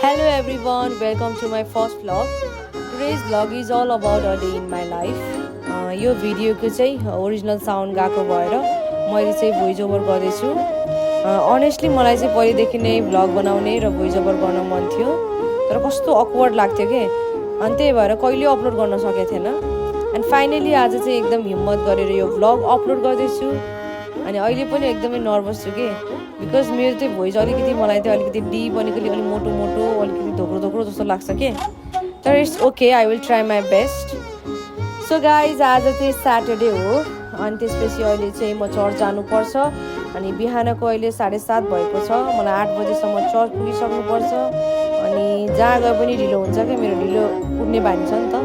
Hello everyone, welcome to my first vlog. Today's vlog is all about a day in my life. यो भिडियोको चाहिँ original sound गएको भएर मैले चाहिँ voice over गर्दैछु. अनेस्टली मलाई चाहिँ पहिलेदेखि नै भ्लग बनाउने र भोइस ओभर गर्न मन थियो, तर कस्तो अक्वर्ड लाग्थ्यो के, अनि त्यही भएर कहिले अपलोड गर्न सकेको थिएन. एन्ड फाइनली आज चाहिँ एकदम हिम्मत गरेर यो भ्लग अपलोड गर्दैछु. अनि अहिले पनि एकदमै नर्भस छु के, बिकज मेरो चाहिँ भोइस अलिकति मलाई चाहिँ अलिकति डिप अनि अलिक मोटो मोटो अलिकति धोक्रो धोक्रो जस्तो लाग्छ के, तर it's okay, I will try my best. So guys आज चाहिँ स्याटरडे हो, अनि त्यसपछि अहिले चाहिँ म चर्च जानुपर्छ. अनि बिहानको अहिले 7:30 भएको छ, मलाई 8 बजेसम्म चर्च पुगिसक्नुपर्छ. अनि जहाँ गए पनि ढिलो हुन्छ क्या, मेरो ढिलो उठ्ने बानी छ नि त.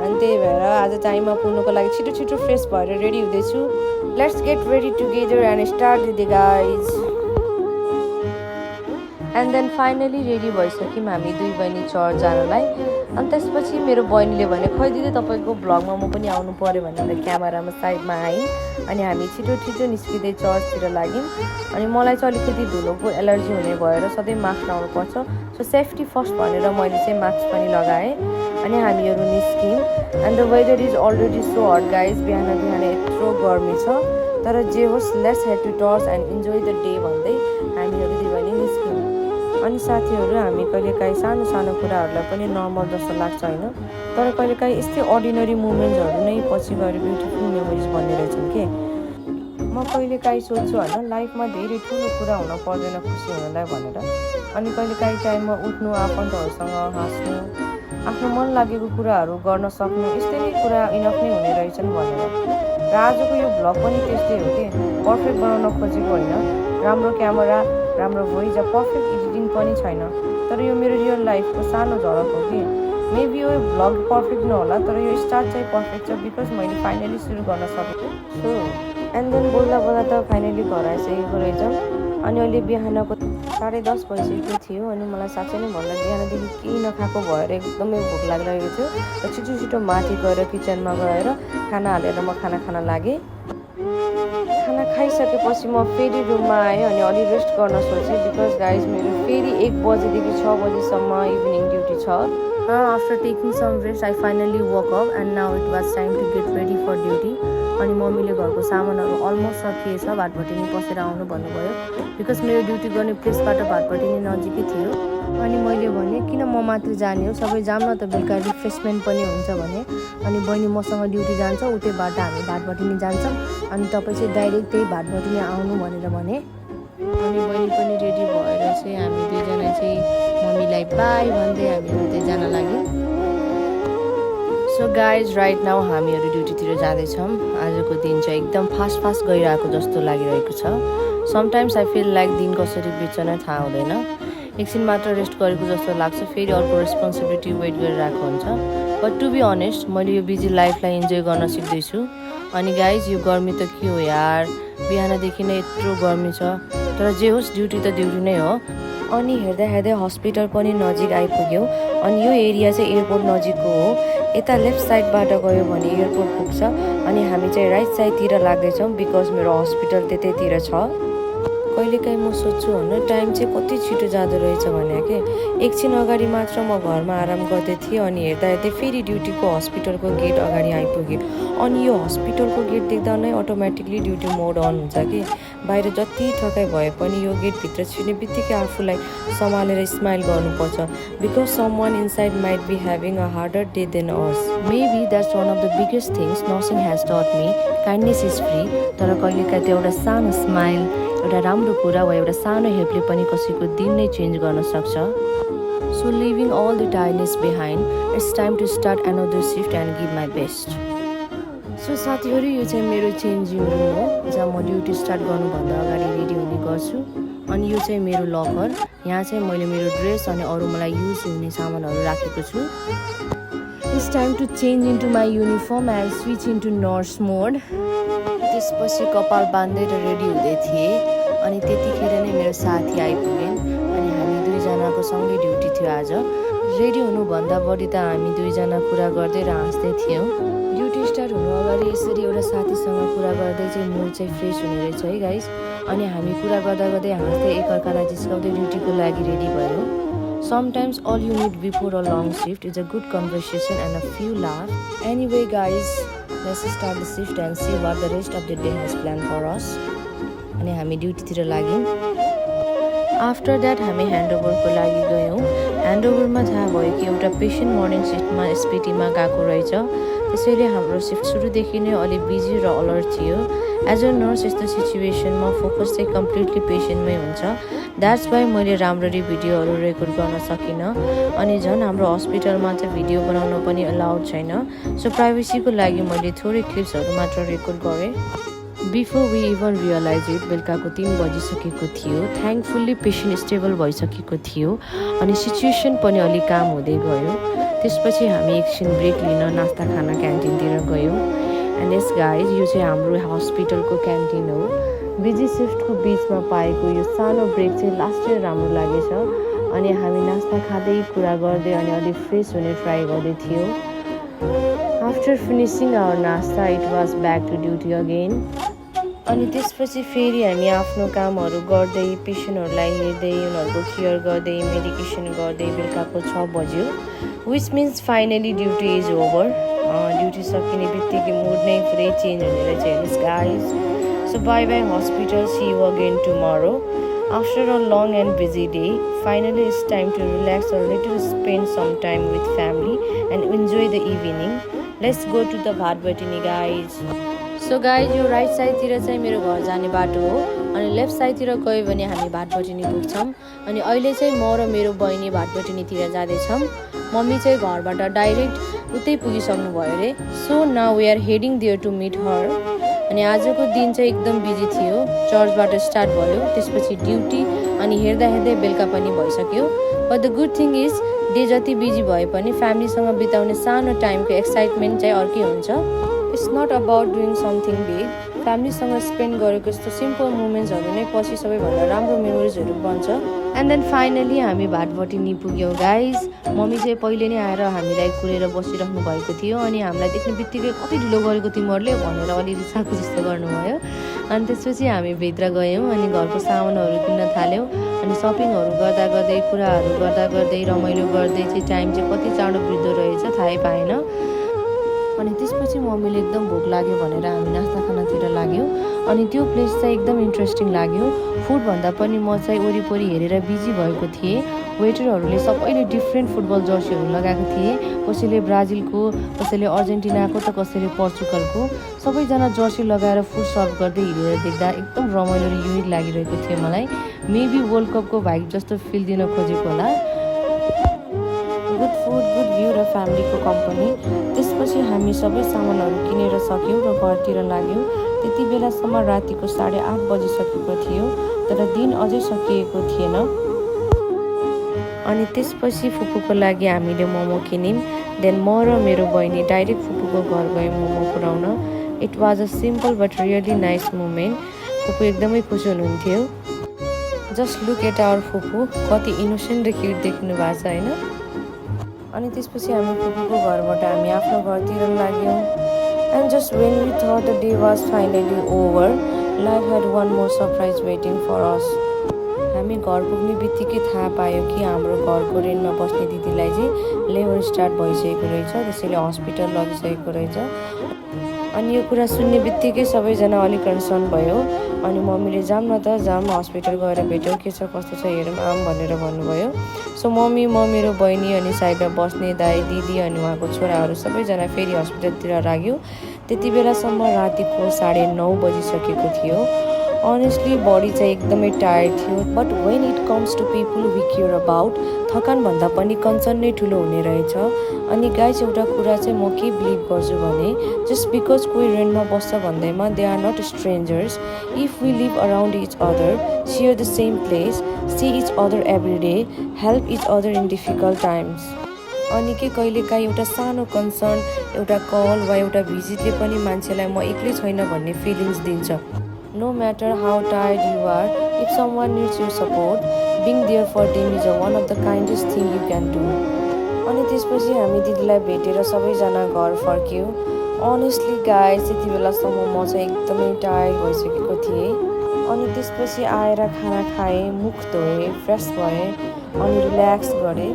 अनि त्यही भएर आज टाइममा पुग्नुको लागि छिटो छिटो फ्रेस भएर रेडी हुँदैछु. Let's get ready together and start the guys. And then finally ready भइसक्यौँ हामी दुई बहिनी चर्च जानलाई. अनि त्यसपछि मेरो बहिनीले भने खै दिदी तपाईँको भ्लगमा म पनि आउनु पऱ्यो भनेर क्यामेरामा साइडमा आयौँ. अनि हामी छिटो छिटो निस्किँदै चर्चतिर लाग्यौँ. अनि मलाई चाहिँ अलिकति धुलोको एलर्जी हुने भएर सधैँ मास्क लगाउनुपर्छ, सो सेफ्टी फर्स्ट भनेर मैले चाहिँ मास्क पनि लगाएँ. अनि हामीहरू निस्क्यौँ. And the weather is already so hot guys. बिहान बिहान यत्रो गर्मी छ, तर जे होस् let's head to church and enjoy the day भन्दै हामीहरू दुई बहिनी निस्क्यौँ. अनि साथीहरू हामी कहिलेकाहीँ सानो सानो कुराहरूलाई पनि नर्मल जस्तो लाग्छ होइन, तर कहिलेकाहीँ यस्तै अर्डिनरी मुमेन्ट्सहरू नै पछि गएर ब्युटिफुल मेमोरिज भन्ने रहेछन् के. म कहिलेकाहीँ सोध्छु होइन, लाइफमा धेरै ठुलो कुरा हुन पर्दैन खुसी हुनलाई भनेर. अनि कहिलेकाहीँ टाइममा उठ्नु, आफन्तहरूसँग हाँस्नु, आफ्नो मन लागेको कुराहरू गर्न सक्नु, यस्तै नै कुरा इनफ नै हुने रहेछन् भनेर. र आजको यो भ्लग पनि त्यस्तै हो कि, पर्फेक्ट बनाउन खोजेको होइन, राम्रो क्यामेरा, राम्रो भोइस, पर्फेक्ट एडिटिङ पनि छैन, तर यो मेरो रियल लाइफको सानो झलक हो कि. मेबी यो भ्लग पर्फेक्ट नहोला, तर यो स्टार्ट चाहिँ पर्फेक्ट छ, बिकज मैले फाइनली सुरु गर्न सकेको छु. एन्ड देन बोल्दा बोल्दा त फाइनली घर आइसकेको रहेछौँ. अनि अहिले बिहानको 10:30 भइसकेको थियो. अनि मलाई साँच्चै नै भन्दा बिहानदेखि केही नखाएको भएर एकदमै भोक लागिरहेको थियो. र छिटो छिटो माथि गएर किचनमा गएर खाना हालेर म खाना खान लागेँ. खाना खाइसकेपछि म फेरि रुममा आएँ अनि अलि रेस्ट गर्न सोचेँ, बिकज गाइज मेरो फेरि 1 बजेदेखि 6 बजेसम्म इभिनिङ ड्युटी छ. After taking some rest I finally woke up and now it was time to get ready for duty. अनि मम्मीले घरको सामानहरू अलमोस्ट सकिएछ, भाटभटिनी पसेर आउनु भन्नुभयो, बिकज मेरो ड्युटी गर्ने प्लेसबाट भाटभटिनी नजिकै थियो. अनि मैले भने किन म मात्र जाने हो, सबै जाम न त, बेलुका रिफ्रेसमेन्ट पनि हुन्छ भने. अनि बहिनी मसँग ड्युटी जान्छ, उतैबाट हामी भाटभटिनी जान्छौँ, अनि तपाईँ चाहिँ डाइरेक्ट त्यही भाटभटिनी आउनु भनेर भने. अनि बहिनी पनि रेडी भएर चाहिँ हामी दुईजना चाहिँ मम्मीलाई बाई भन्दै हामीहरू त्यही जान लाग्यौँ. सो गाइज राइट नाउ हामीहरू ड्युटीतिर जाँदैछौँ. आजको दिन चाहिँ एकदम फास्ट गइरहेको जस्तो लागिरहेको छ. समटाइम्स आई फिल लाइक दिन कसरी बित्छ नै थाहा हुँदैन. एकछिन मात्र रेस्ट गरेको जस्तो लाग्छ, फेरि अर्को रेस्पोन्सिबिलिटी वेट गरिरहेको हुन्छ. बट टु बी अनेस्ट मैले यो बिजी लाइफलाई इन्जोय गर्न सिक्दैछु. अनि गाइज यो गर्मी त के हो यार, बिहानदेखि नै यत्रो गर्मी छ, तर जे होस् ड्युटी त ड्युटी नै हो. अनि हेर्दा हेर्दै हस्पिटल पनि नजिक आइपुग्यो. अनि यो एरिया चाहिँ एयरपोर्ट नजिकको हो. यता लेफ्ट साइडबाट गयो भने एयरपोर्ट पुग्छ. अनि हामी चाहिँ राइट साइडतिर लाग्दैछौँ, बिकज मेरो हस्पिटल त्यतैतिर छ. कहिलेकाहीँ म सोध्छु होइन, टाइम चाहिँ कति छिटो जाँदो रहेछ भने के. एकछिन अगाडि मात्र म घरमा आराम गर्दै थिएँ, अनि हेर्दा हेर्दै फेरि ड्युटीको हस्पिटलको गेट अगाडि आइपुगेँ. अनि यो हस्पिटलको गेट देख्दा नै अटोमेटिकली ड्युटी मोड अन हुन्छ कि. बाहिर जति थकाइ भए पनि यो गेटभित्र छिर्ने बित्तिकै आफूलाई सम्हालेर स्माइल गर्नुपर्छ, because someone inside might be having a harder day than us. Maybe that's one of the biggest things nursing has taught me. Kindness is free, तर कहिलेकाहीँ त्यो एउटा सानो स्माइल, एउटा राम्रो कुरा वा एउटा सानो हेल्पले पनि कसैको दिन नै चेन्ज गर्न सक्छ. So leaving all the tiredness behind, it's time to start another shift and give my best. So साथीहरू यो चाहिँ मेरो चेन्जिङ रुम हो, जहाँ म ड्युटी स्टार्ट गर्नुभन्दा अगाडि रेडी हुने गर्छु. अनि यो चाहिँ मेरो लकर, यहाँ चाहिँ मैले मेरो ड्रेस अनि अरू मलाई युज हुने सामानहरू राखेको छु. It's time to change into my uniform and switch into nurse mode. त्यसपछि कपाल बाँधेर रेडी हुँदै थिएँ. अनि त्यतिखेर नै मेरो साथी आइपुगेन्. अनि हामी दुईजनाको सँगै ड्युटी थियो आज. रेडी हुनुभन्दा बढी त हामी दुईजना कुरा गर्दै र हाँस्दै थियौँ. ड्युटी स्टार्ट हुनु अगाडि यसरी एउटा साथीसँग कुरा गर्दै चाहिँ मुड चाहिँ फ्रेस हुने रहेछ है गाइस. अनि हामी कुरा गर्दा गर्दै हाँस्दै एकअर्कालाई जिस्काउँदै ड्युटीको लागि रेडी भयौँ. sometimes all you need before a long shift is a good conversation and a few laughs. Anyway guys, let's start the shift and see what the rest of the day has planned for us. अनि हामी ड्युटीतिर लाग्यौँ। After that हामी ह्यान्डओभरको लागि गयौँ। ह्यान्डओभरमा थाहा भयो कि एउटा पेसेन्ट मर्निङ सिफ्टमा एसपिटीमा गएको रहेछ, त्यसैले हाम्रो सिफ्ट सुरुदेखि नै अलि बिजी र अलर्ट थियो। एज अ नर्स यस्तो सिचुएसनमा फोकस चाहिँ कम्प्लिटली पेसेन्टमै हुन्छ। द्याट्स वाइ मैले राम्ररी भिडियोहरू रेकर्ड गर्न सकिनँ। अनि झन् हाम्रो हस्पिटलमा चाहिँ भिडियो बनाउन पनि अलाउड छैन, सो प्राइभेसीको लागि मैले थोरै क्लिप्सहरू मात्र रेकर्ड गरेँ। Before we even realise it बेलुकाको 3 बजिसकेको थियो। थ्याङ्कफुल्ली पेसेन्ट स्टेबल भइसकेको थियो अनि सिचुएसन पनि अलिक काम हुँदै गयो। त्यसपछि हामी एकछिन ब्रेक लिन नास्ता खाना क्यान्टिनतिर गयौँ। एन्ड यस गाइज, यो चाहिँ हाम्रो हस्पिटलको क्यान्टिन हो। बिजी सिफ्टको बिचमा पाएको यो सानो ब्रेक चाहिँ लास्ट इयर राम्रो लागेछ। अनि हामी नास्ता खाँदै कुरा गर्दै अनि अलिक फ्रेस हुने ट्राई गर्दै थियौँ। After finishing our nashta it was back to duty again. अनि त्यसपछि फेरि हामी आफ्नो कामहरू गर्दै पेसेन्टहरूलाई हेर्दै उनीहरूको केयर गर्दै मेडिकेसन गर्दै बेलुकाको 6 बज्यो। Which means finally duty is over. Duty सकिने बित्तिकै मुड नै पुरै चेन्ज हुने रहेछ हेर्नुहोस् guys. So bye bye hospital, see you again tomorrow. After a long and busy day, finally it's time to relax a little, spend some time with family and enjoy the evening. Let's go to the Bhatbhatini guys. So guys, यो right साइडतिर चाहिँ मेरो घर जाने बाटो हो अनि left साइडतिर गयो भने हामी भाटबटिनी पुग्छौँ। अनि अहिले चाहिँ म र मेरो बहिनी भाटबटिनीतिर जाँदैछौँ। मम्मी चाहिँ घरबाट डाइरेक्ट उतै पुगिसक्नु भयो अरे। So now we are heading there to meet her. अनि आजको दिन चाहिँ एकदम बिजी थियो। चर्चबाट स्टार्ट भयो, त्यसपछि ड्युटी अनि हेर्दा हेर्दै बेलुका पनि भइसक्यो। But the good thing is day जति बिजी भए पनि फ्यामिलीसँग बिताउने सानो टाइमको एक्साइटमेन्ट चाहिँ अर्कै हुन्छ। It's not about doing something big. फ्यामिलीसँग स्पेन्ड गरेको यस्तो सिम्पल मोमेन्ट्सहरू नै पछि सबैभन्दा राम्रो मेमोरिजहरू बन्छ। एन्ड देन फाइनली हामी भाटबटिनी पुग्यौँ गाइज। मम्मी चाहिँ पहिले नै आएर हामीलाई कुरेर बसिराख्नु भएको थियो अनि हामीलाई देख्ने बित्तिकै कति ढिलो गरेको तिमीहरूले भनेर अलि रिसाएको जस्तो गर्नुभयो। अनि त्यसपछि हामी भित्र गयौँ अनि घरको सामानहरू किन्न थाल्यौँ। अनि सपिङहरू गर्दा गर्दै कुराहरू गर्दा गर्दै रमाइलो गर्दै चाहिँ टाइम चाहिँ कति चाँडो बित्दो रहेछ थाहै पाएन। अनि त्यसपछि मम्मीले एकदम भोक लाग्यो भनेर हामी नास्ता खानातिर लाग्यौँ। अनि त्यो प्लेस चाहिँ एकदम इन्ट्रेस्टिङ लाग्यो। फुडभन्दा पनि म चाहिँ वरिपरि हेरेर बिजी भएको थिएँ। वेटरहरूले सबैले डिफ्रेन्ट फुटबल जर्सीहरू लगाएको थिए। कसैले ब्राजिलको, कसैले अर्जेन्टिनाको त कसैले पोर्चुगलको। सबैजना जर्सी लगाएर फुड सर्भ गर्दै हिँडेर देख्दा एकदम रमाइलो र युनिक लागिरहेको थियो मलाई। मेबी वर्ल्ड कपको भाइब जस्तो फिल दिन खोजेको होला। गुड फुड, गुड भ्यू र फ्यामिलीको कम्पनी। त्यसपछि हामी सबै सामानहरू किनेर सक्यौँ र घरतिर लाग्यौँ। त्यति बेलासम्म रातिको 8:30 बजिसकेको थियो, तर दिन अझै सकिएको थिएन। अनि त्यसपछि फुपूको लागि हामीले मोमो किन्यौँ। देन म र मेरो बहिनी डाइरेक्ट फुपूको घर गयौँ मोमो पुऱ्याउन। It was a simple but really nice moment. फुपू एकदमै खुसी हुनुहुन्थ्यो। जस्ट लुक एट आवर फुपू, कति इनोसेन्ट र क्युट देख्नु भएको छ होइन। अनि त्यसपछि हामी फुपूको घरबाट हामी आफ्नो घरतिर लाग्यौँ। And just when we thought the day was finally over, life had one more surprise waiting for us. हामी घर पुग्ने बित्तिकै थाहा पायो कि हाम्रो घरको रेन्टमा बस्ने दिदीलाई चाहिँ लेबर स्टार्ट भइसकेको रहेछ, त्यसैले हस्पिटल लगिसकेको रहेछ। अनि यो कुरा सुन्ने बित्तिकै सबैजना अलिक कन्सर्न भयो। अनि मम्मीले जाम न त, जाम हस्पिटल गएर भेट्यौँ, के छ कस्तो छ हेरौँ आम भनेर भन्नुभयो। सो मम्मी, म, मेरो बहिनी अनि साइडमा बस्ने दाइ दिदी अनि उहाँको छोराहरू सबैजना फेरि हस्पिटलतिर लाग्यो। त्यति बेलासम्म रातिको 9:30 बजिसकेको थियो। अनेस्टली बडी चाहिँ एकदमै टायर्ड थियो। But when it comes to people we care about, थकानभन्दा पनि कन्सर्न नै ठुलो हुने रहेछ। अनि गाइज एउटा कुरा चाहिँ म के बिलिभ गर्छु भने जस्ट बिकज कोही रेन्टमा बस्छ भन्दैमा they are not strangers. If we live around each other, share the same place, see each other every day, help each other in difficult times. अनि के कहिलेकाहीँ एउटा सानो कन्सर्न, एउटा कल वा एउटा भिजिटले पनि मान्छेलाई म एक्लै छैन भन्ने फिलिङ्स दिन्छ। No matter how tired you are, if someone needs your support, being there for them is one of the kindest thing you can do. अनि त्यसपछि हामी दिदीलाई भेटेर सबैजना घर फर्क्यौँ। अनेस्टली गाइस त्यति बेलासम्म म चाहिँ एकदमै टायर्ड भइसकेको थिएँ। अनि त्यसपछि आएर खाना खाएँ, मुख धोएँ, फ्रेस भएँ अनि रिल्याक्स गरेँ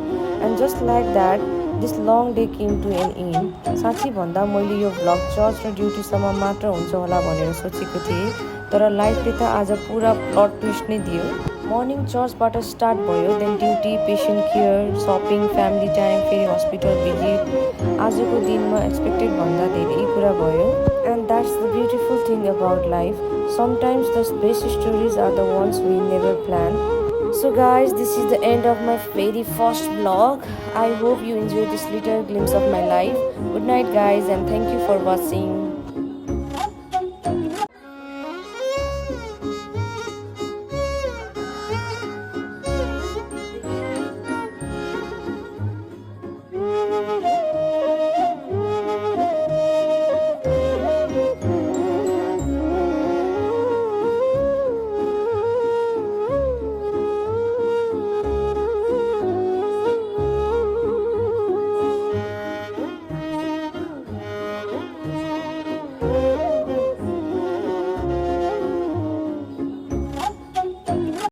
and just like that this long day came to an end. साँच्ची भन्दा मैले यो भ्लग चर्च र ड्युटीसम्म मात्र हुन्छ होला भनेर सोचेको थिएँ, तर लाइफले त आज पुरा प्लट ट्विस्ट नै दियो। मर्निङ चर्चबाट स्टार्ट भयो, then duty, patient care, shopping, family time, फेरि हस्पिटल भिजिट। आजको दिनमा एक्सपेक्टेड भन्दा धेरै कुरा भयो and that's the beautiful thing about life. Sometimes the best stories are the ones we never plan. So guys, this is the end of my very first vlog. I hope you enjoyed this little glimpse of my life. Good night guys and thank you for watching.